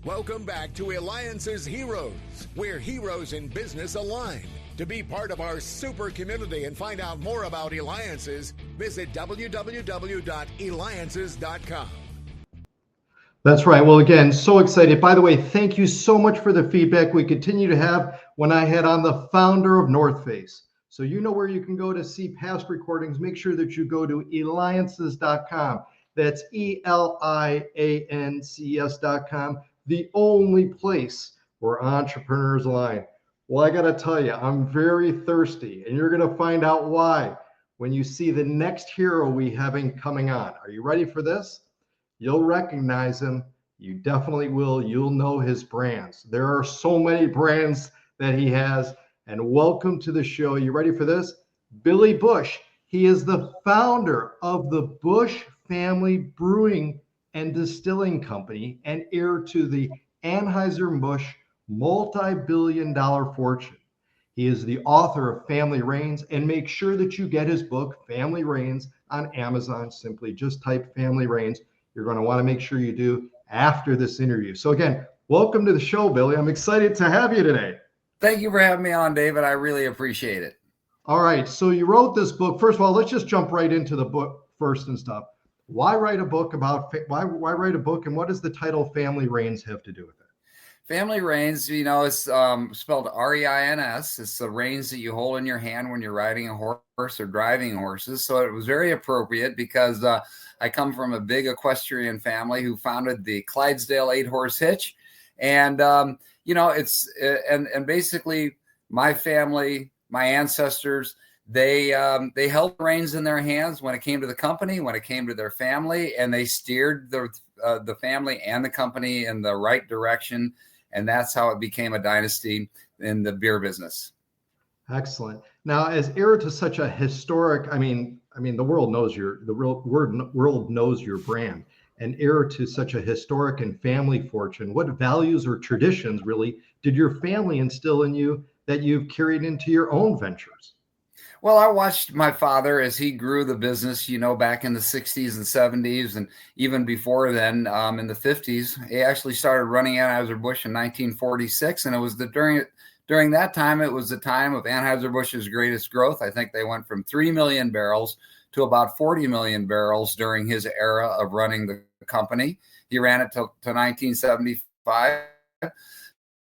Welcome back to Alliance's Heroes, where heroes in business align. To be part of our super community and find out more about Alliances, visit www.alliances.com. That's right. Well, again, so excited. By the way, thank you so much for the feedback we continue to have when I had on the founder of North Face. So you know where you can go to see past recordings. Make sure that you go to alliances.com. That's ELIANCES.com, the only place where entrepreneurs align. Well, I got to tell you, I'm very thirsty, and you're going to find out why when you see the next hero we having coming on. Are you ready for this? You'll recognize him. You definitely will. You'll know his brands. There are so many brands that he has. And welcome to the show. You ready for this? Billy Busch. He is the founder of the Busch Family Brewing and Distilling Company and heir to the Anheuser-Busch multi-billion-dollar fortune. He is the author of Family Reins, and make sure that you get his book, Family Reins, on Amazon. Simply just type Family Reins. You're going to want to make sure you do after this interview. So again, welcome to the show, Billy. I'm excited to have you today. Thank you for having me on, David. I really appreciate it. All right. So you wrote this book. First of all, let's just jump right into the book first and stuff. Why write a book why write a book, and what does the title Family Reins have to do with it? Family Reins, it's spelled R-E-I-N-S. It's the reins that you hold in your hand when you're riding a horse or driving horses. So it was very appropriate because I come from a big equestrian family who founded the Clydesdale 8-horse hitch. And, and basically my family, my ancestors, they held reins in their hands when it came to the company, when it came to their family, and they steered the family and the company in the right direction. And that's how it became a dynasty in the beer business. Excellent. Now, as heir to such a historic, the world knows world knows your brand, and heir to such a historic and family fortune, what values or traditions really did your family instill in you that you've carried into your own ventures? Well, I watched my father as he grew the business, back in the 60s and 70s, and even before then, in the 50s. He actually started running Anheuser-Busch in 1946, and it was during that time, it was the time of Anheuser-Busch's greatest growth. I think they went from 3 million barrels to about 40 million barrels during his era of running the company. He ran it to 1975.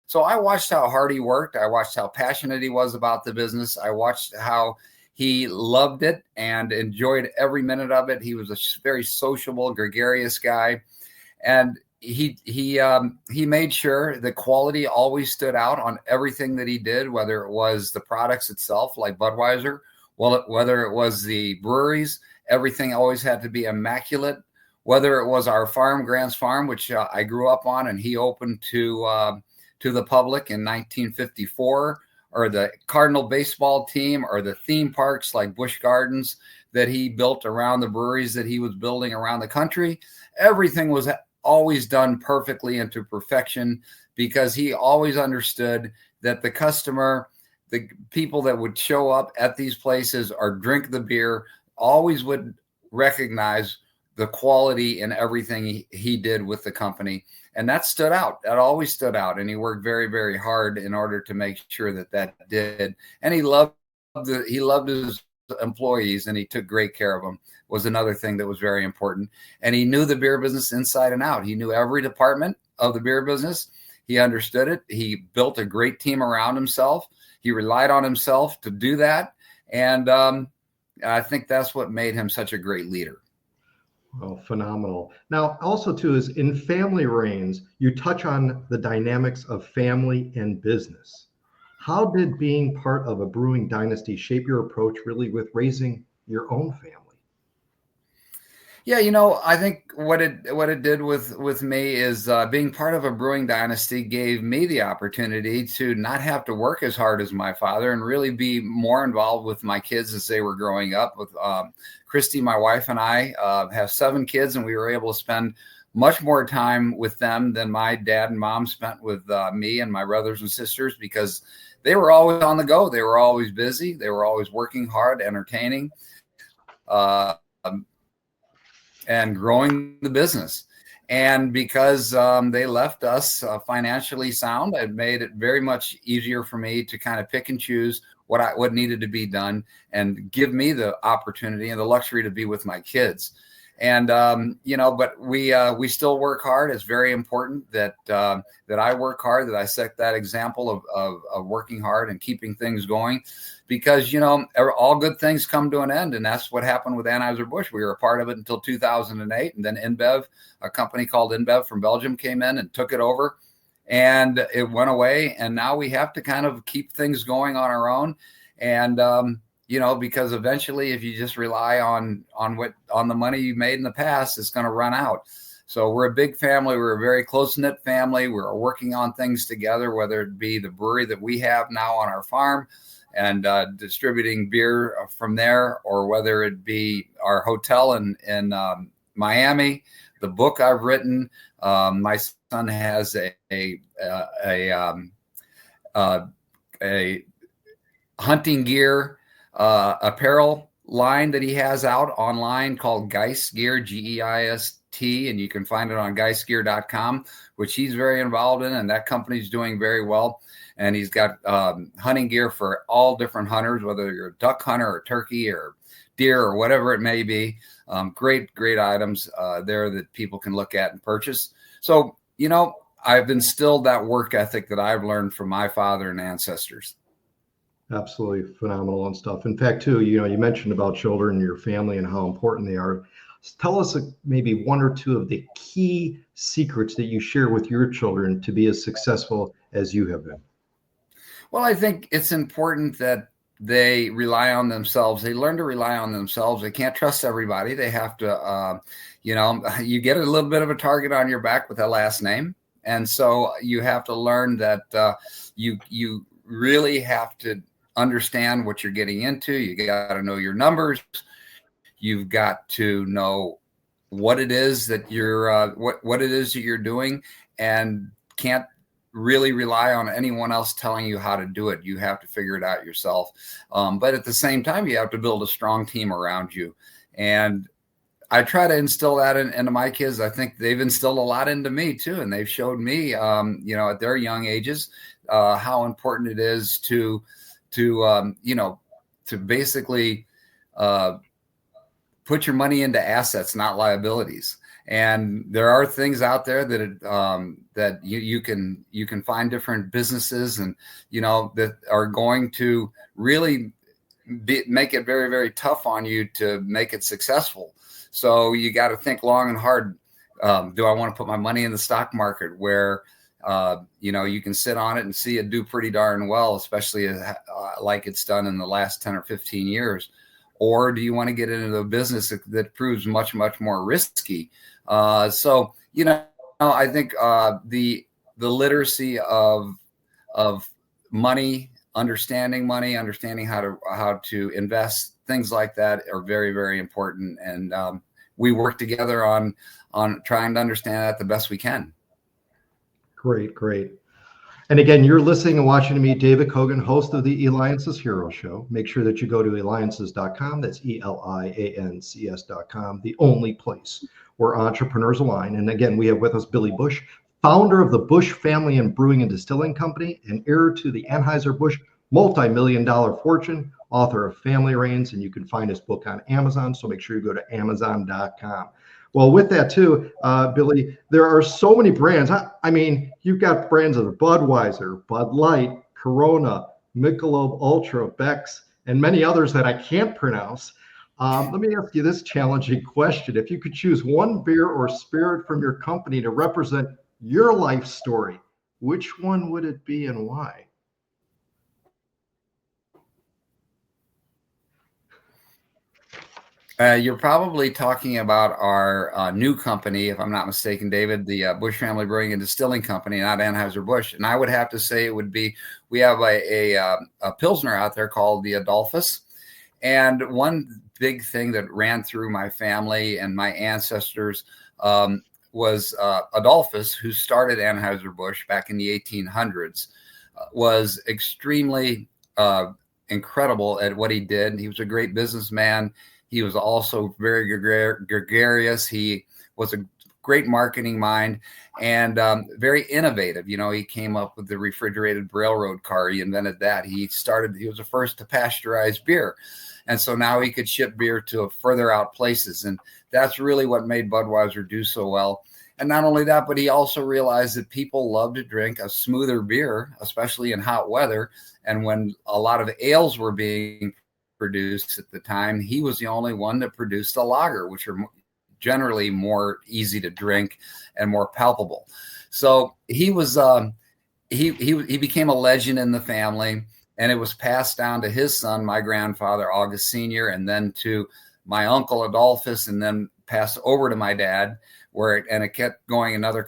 So I watched how hard he worked. I watched how passionate he was about the business. I watched how he loved it and enjoyed every minute of it. He was a very sociable, gregarious guy. And he made sure the quality always stood out on everything that he did, whether it was the products itself, like Budweiser, whether it was the breweries, everything always had to be immaculate. Whether it was our farm, Grant's Farm, which I grew up on, and he opened to the public in 1954, or the Cardinal baseball team, or the theme parks like Busch Gardens that he built around the breweries that he was building around the country. Everything was always done perfectly and to perfection, because he always understood that the customer, the people that would show up at these places or drink the beer, always would recognize the quality in everything he did with the company. And that stood out. That always stood out. And he worked very, very hard in order to make sure that did. And he loved his employees, and he took great care of them, was another thing that was very important. And he knew the beer business inside and out. He knew every department of the beer business. He understood it. He built a great team around himself. He relied on himself to do that. And I think that's what made him such a great leader. Oh, phenomenal. Now, also, too, is in Family Reins, you touch on the dynamics of family and business. How did being part of a brewing dynasty shape your approach really with raising your own family? Yeah, I think what it did with me is being part of a brewing dynasty gave me the opportunity to not have to work as hard as my father and really be more involved with my kids as they were growing up. With Christy, my wife, and I have 7 kids, and we were able to spend much more time with them than my dad and mom spent with me and my brothers and sisters, because they were always on the go. They were always busy. They were always working hard, entertaining, and growing the business. And because they left us financially sound, it made it very much easier for me to kind of pick and choose what needed to be done, and give me the opportunity and the luxury to be with my kids. And but we still work hard. It's very important that I work hard, that I set that example of working hard and keeping things going, because all good things come to an end, and that's what happened with Anheuser-Busch. We were a part of it until 2008, and then InBev, a company called InBev from Belgium, came in and took it over, and it went away. And now we have to kind of keep things going on our own, and because eventually, if you just rely on the money you made in the past, it's going to run out. So we're a big family. We're a very close-knit family. We're working on things together, whether it be the brewery that we have now on our farm and distributing beer from there, or whether it be our hotel in Miami, the book I've written. My son has a hunting gear apparel line that he has out online called Geist Gear, GEIST, and you can find it on geistgear.com, which he's very involved in, and that company's doing very well. And he's got hunting gear for all different hunters, whether you're a duck hunter or turkey or deer or whatever it may be. Great items there that people can look at and purchase. So, I've instilled that work ethic that I've learned from my father and ancestors. Absolutely phenomenal and stuff. In fact, too, you mentioned about children and your family and how important they are. Tell us maybe one or two of the key secrets that you share with your children to be as successful as you have been. Well, I think it's important that they rely on themselves. They learn to rely on themselves. They can't trust everybody. They have to, you get a little bit of a target on your back with that last name. And so you have to learn that you really have to understand what you're getting into. You got to know your numbers. You've got to know what it is that you're what it is that you're doing, and can't really rely on anyone else telling you how to do it. You have to figure it out yourself. But at the same time, you have to build a strong team around you. And I try to instill that into my kids. I think they've instilled a lot into me too, and they've showed me, at their young ages, how important it is to basically put your money into assets, not liabilities. And there are things out there that you can find different businesses and that are going to really make it very, very tough on you to make it successful. So you got to think long and hard. Do I want to put my money in the stock market where you can sit on it and see it do pretty darn well, especially like it's done in the last 10 or 15 years? Or do you want to get into a business that proves much, much more risky? I think the literacy of money, understanding how to invest, things like that are very, very important. And we work together on trying to understand that the best we can. Great. And again, you're listening and watching to me, David Kogan, host of the Alliances Hero Show. Make sure that you go to alliances.com. That's ELIANCS.com, the only place where entrepreneurs align. And again, we have with us Billy Busch, founder of the Busch Family Brewing and Distilling Company, and heir to the Anheuser-Busch multi-million-dollar fortune, author of Family Reins, and you can find his book on Amazon. So make sure you go to Amazon.com. Well, with that too, Billy, there are so many brands. I mean, you've got brands of Budweiser, Bud Light, Corona, Michelob Ultra, Beck's, and many others that I can't pronounce. Let me ask you this challenging question. If you could choose one beer or spirit from your company to represent your life story, which one would it be and why? You're probably talking about our new company, if I'm not mistaken, David, the Busch Family Brewing and Distilling Company, not Anheuser-Busch. And I would have to say it would be, we have a Pilsner out there called the Adolphus. And one big thing that ran through my family and my ancestors was Adolphus, who started Anheuser-Busch back in the 1800s, was extremely incredible at what he did. He was a great businessman. He was also very gregarious. He was a great marketing mind, and very innovative. You know, he came up with the refrigerated railroad car. He invented that. He was the first to pasteurize beer. And so now he could ship beer to further out places. And that's really what made Budweiser do so well. And not only that, but he also realized that people love to drink a smoother beer, especially in hot weather. And when a lot of ales were being produced at the time, he was the only one that produced a lager, which are generally more easy to drink and more palpable. So he was he became a legend in the family. And it was passed down to his son, my grandfather, August Sr., and then to my uncle, Adolphus, and then passed over to my dad, and it kept going another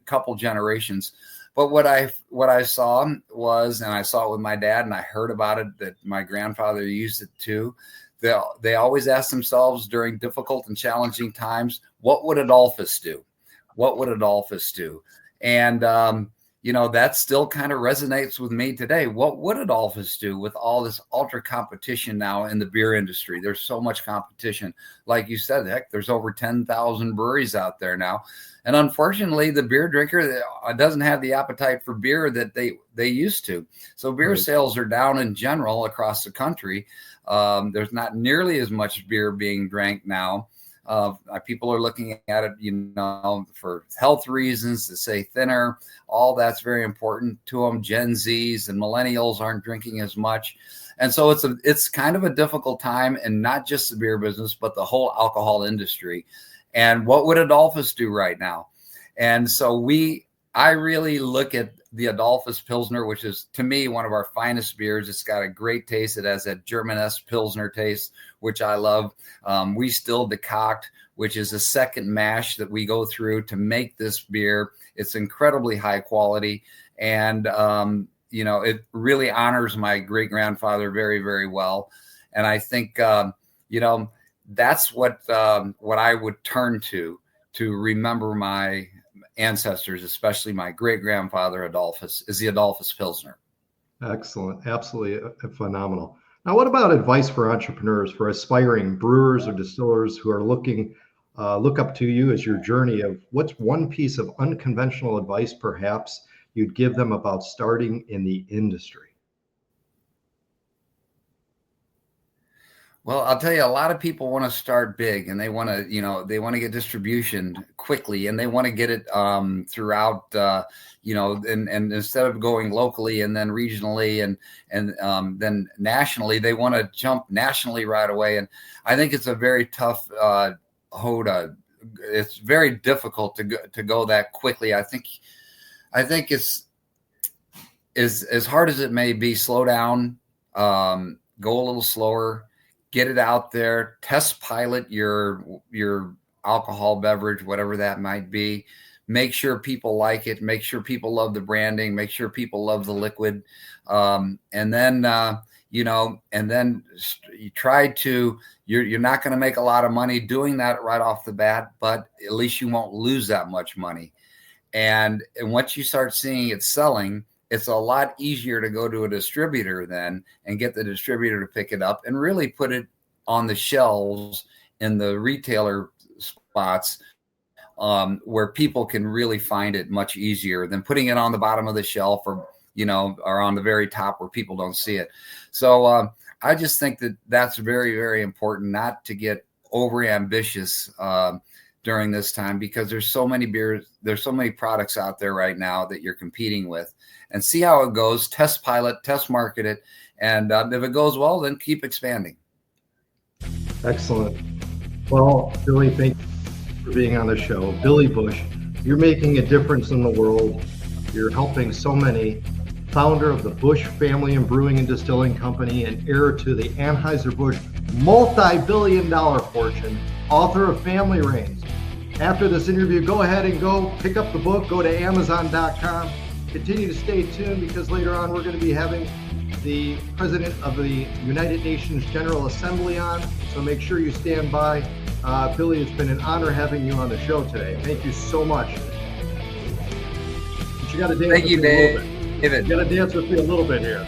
couple generations. But what I saw was, and I saw it with my dad, and I heard about it, that my grandfather used it too. They always ask themselves during difficult and challenging times, what would Adolphus do? What would Adolphus do? And you know, that still kind of resonates with me today. What would Adolphus do with all this ultra competition now in the beer industry? There's so much competition. Like you said, heck, there's over 10,000 breweries out there now. And unfortunately, the beer drinker doesn't have the appetite for beer that they used to. So beer sales are down in general across the country. There's not nearly as much beer being drank now. People are looking at it, you know, for health reasons, to say thinner. All that's very important to them. Gen Zs and millennials aren't drinking as much. And so it's kind of a difficult time, and not just the beer business, but the whole alcohol industry. And what would Adolphus do right now? And so I really look at the Adolphus Pilsner, which is, to me, one of our finest beers. It's got a great taste. It has that German-esque Pilsner taste, which I love. We still decoct, which is a second mash that we go through to make this beer. It's incredibly high quality. And, you know, it really honors my great-grandfather very, very well. And I think, you know, that's what I would turn to remember my ancestors, especially my great-grandfather Adolphus, is the Adolphus Pilsner. Excellent. Absolutely phenomenal. Now, what about advice for entrepreneurs, for aspiring brewers or distillers who are look up to you as your journey of what's one piece of unconventional advice perhaps you'd give them about starting in the industry? Well, I'll tell you, a lot of people want to start big, and they want to get distribution quickly, and they want to get it throughout, and instead of going locally and then regionally and then nationally, they want to jump nationally right away. And I think it's a very tough it's very difficult to go that quickly. I think it's as hard as it may be. Slow down, go a little slower. Get it out there, test pilot your alcohol beverage, whatever that might be. Make sure people like it. Make sure people love the branding. Make sure people love the liquid. And then you try to, you're not going to make a lot of money doing that right off the bat, but at least you won't lose that much money. And once you start seeing it selling, it's a lot easier to go to a distributor then and get the distributor to pick it up and really put it on the shelves in the retailer spots where people can really find it much easier than putting it on the bottom of the shelf or on the very top where people don't see it. So I just think that that's very, very important not to get over ambitious during this time, because there's so many beers, there's so many products out there right now that you're competing with, and see how it goes. Test pilot, test market it. And if it goes well, then keep expanding. Excellent. Well, Billy, thank you for being on the show. Billy Busch, you're making a difference in the world. You're helping so many. Founder of the Busch Family Brewing and Distilling Company and heir to the Anheuser-Busch multi-billion-dollar fortune, author of Family Reins. After this interview, go ahead and go pick up the book, go to Amazon.com. Continue to stay tuned, because later on we're going to be having the President of the United Nations General Assembly on. So make sure you stand by. Billy, it's been an honor having you on the show today. Thank you so much. But you got to dance. Thank you, Dave. You got to dance with me a little bit here.